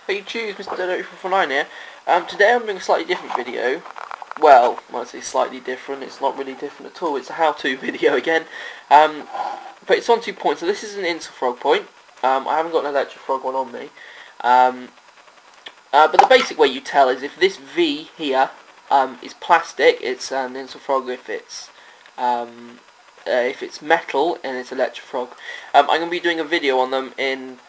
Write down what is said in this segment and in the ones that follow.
Hey, choose Mr. Dodo449 here. Today I'm doing a slightly different video. Well, when I say slightly different, it's not really different at all. It's a how-to video again. But it's on 2 points. So this is an InsulFrog point. I haven't got an Electrofrog one on me. But the basic way you tell is if this V here is plastic, it's an InsulFrog. If it's metal, and it's Electrofrog. I'm going to be doing a video on them in.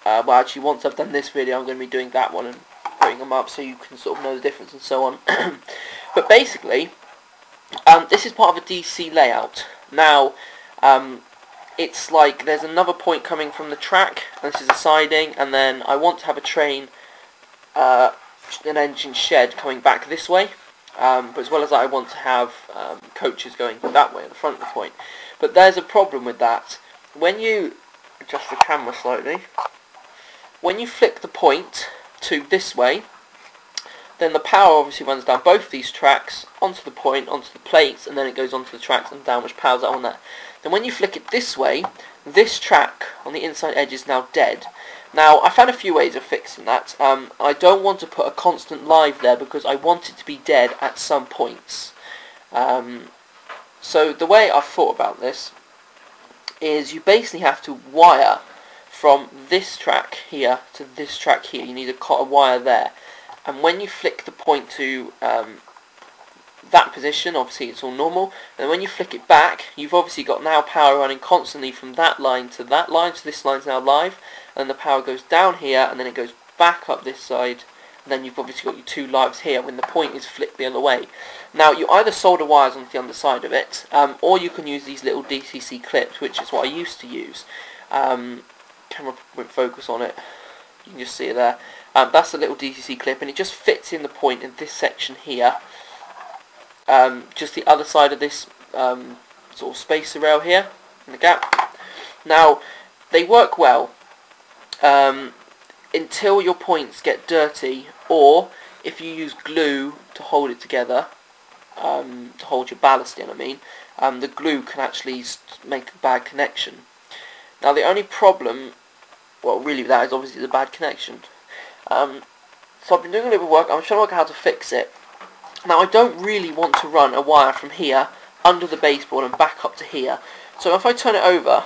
Well, actually, once I've done this video, I'm going to be doing that one and putting them up so you can sort of know the difference and so on. But basically, this is part of a DC layout. Now, it's like there's another point coming from the track, and this is a siding, and then I want to have a train, an engine shed coming back this way. But as well as that, I want to have coaches going that way at the front of the point. But there's a problem with that. When you adjust the camera slightly, when you flick the point to this way, then the power obviously runs down both these tracks, onto the point, onto the plates, and then it goes onto the tracks and down, which powers that on that. Then when you flick it this way, this track on the inside edge is now dead. Now, I found a few ways of fixing that. I don't want to put a constant live there because I want it to be dead at some points. So the way I've thought about this is you basically have to wire from this track here to this track here. You need a wire there. And when you flick the point to that position, obviously it's all normal, and when you flick it back, you've obviously got now power running constantly from that line to that line, so this line's now live, and the power goes down here, and then it goes back up this side, and then you've obviously got your two lives here when the point is flicked the other way. Now, you either solder wires onto the underside of it, or you can use these little DCC clips, which is what I used to use. Camera won't focus on it, you can just see it there. That's a little DCC clip, and it just fits in the point in this section here. Just the other side of this sort of spacer rail here, in the gap. Now, they work well until your points get dirty, or if you use glue to hold it together, to hold your ballast in, the glue can actually make a bad connection. Now, the only problem, well, really, with that is obviously the bad connection. So I've been doing a little bit of work. I'm trying to work out how to fix it. Now, I don't really want to run a wire from here under the baseboard and back up to here. So if I turn it over,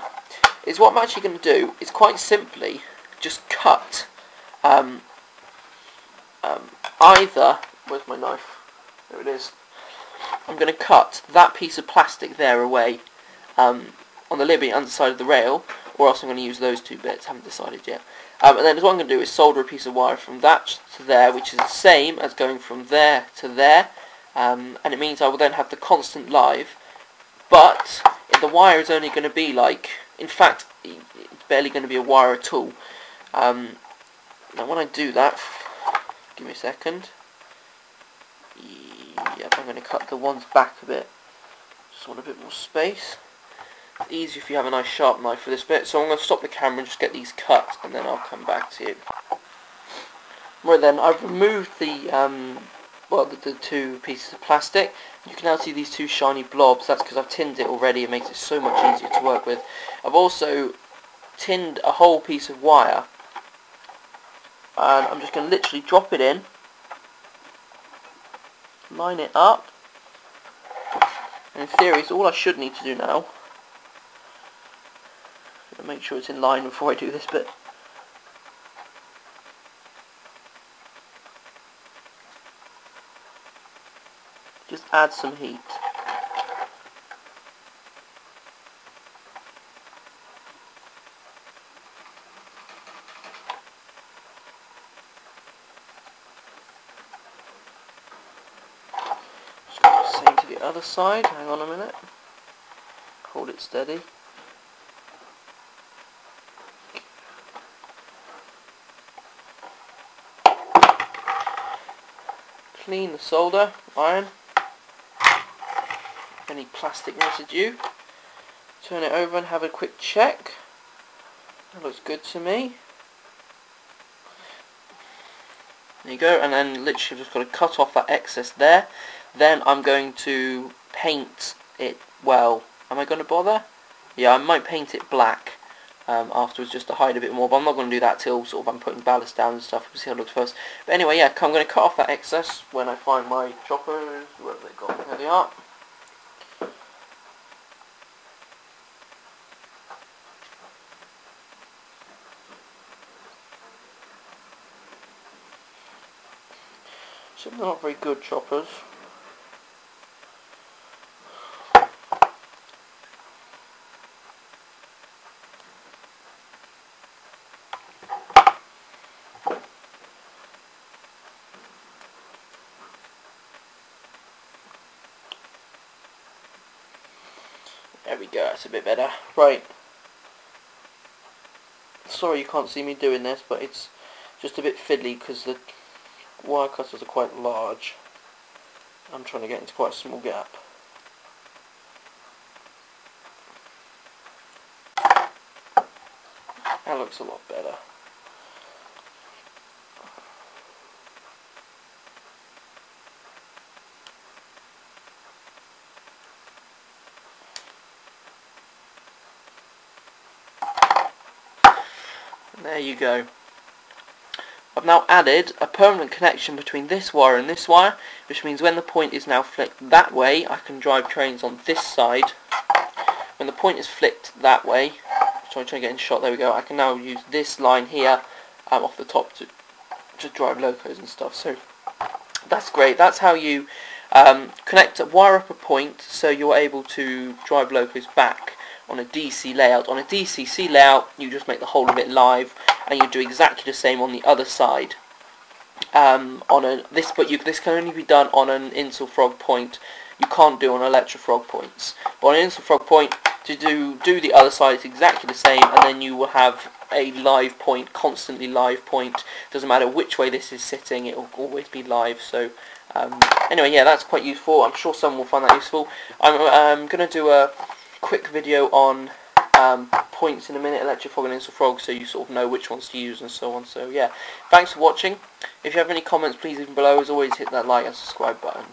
is what I'm actually going to do is quite simply just cut either, where's my knife? There it is. I'm going to cut that piece of plastic there away on the Libby underside of the rail, or else I'm going to use those two bits. I haven't decided yet. And then what I'm going to do is solder a piece of wire from that to there, which is the same as going from there to there, and it means I will then have the constant live, but the wire is only going to be like, in fact, it's barely going to be a wire at all. Now when I do that, give me a second, yep, I'm going to cut the ones back a bit, just want a bit more space. It's easier if you have a nice sharp knife for this bit, so I'm going to stop the camera and just get these cut, and then I'll come back to you. Right then, I've removed the the two pieces of plastic. You can now see these two shiny blobs. That's because I've tinned it already. It makes it so much easier to work with. I've also tinned a whole piece of wire, and I'm just going to literally drop it in, line it up, and in theory, it's all I should need to do now. Make sure it's in line before I do this bit. Just add some heat. Just do the same to the other side. Hang on a minute. Hold it steady. Clean the solder iron, any plastic residue, turn it over and have a quick check. That looks good to me. There you go, and then literally just got to cut off that excess there. Then I'm going to paint it, well, am I going to bother? Yeah, I might paint it black. afterwards, just to hide a bit more, but I'm not going to do that till sort of I'm putting ballast down and stuff. We'll see how it looks first. But anyway, yeah, I'm going to cut off that excess when I find my choppers. Where have they gone? There they are. So they're not very good choppers. There we go, that's a bit better. Right. Sorry you can't see me doing this, but it's just a bit fiddly because the wire cutters are quite large. I'm trying to get into quite a small gap. That looks a lot better. There you go. I've now added a permanent connection between this wire and this wire, which means when the point is now flicked that way, I can drive trains on this side. When the point is flicked that way, trying to get in shot, there we go, I can now use this line here off the top to drive locos and stuff. So that's great. That's how you wire up a point so you're able to drive locos back on a DC layout. On a DCC layout, you just make the whole of it live, and you do exactly the same on the other side. This can only be done on an InsulFrog point. You can't do on Electrofrog points. But on an InsulFrog point, to do the other side, it's exactly the same, and then you will have a live point, constantly live point. Doesn't matter which way this is sitting, it will always be live. So anyway, yeah, that's quite useful. I'm sure someone will find that useful. I'm going to do a quick video on points in a minute, Electrofrog and InsulFrog, so you sort of know which ones to use and so on. So yeah, thanks for watching. If you have any comments, please leave them below. As always, hit that like and subscribe button.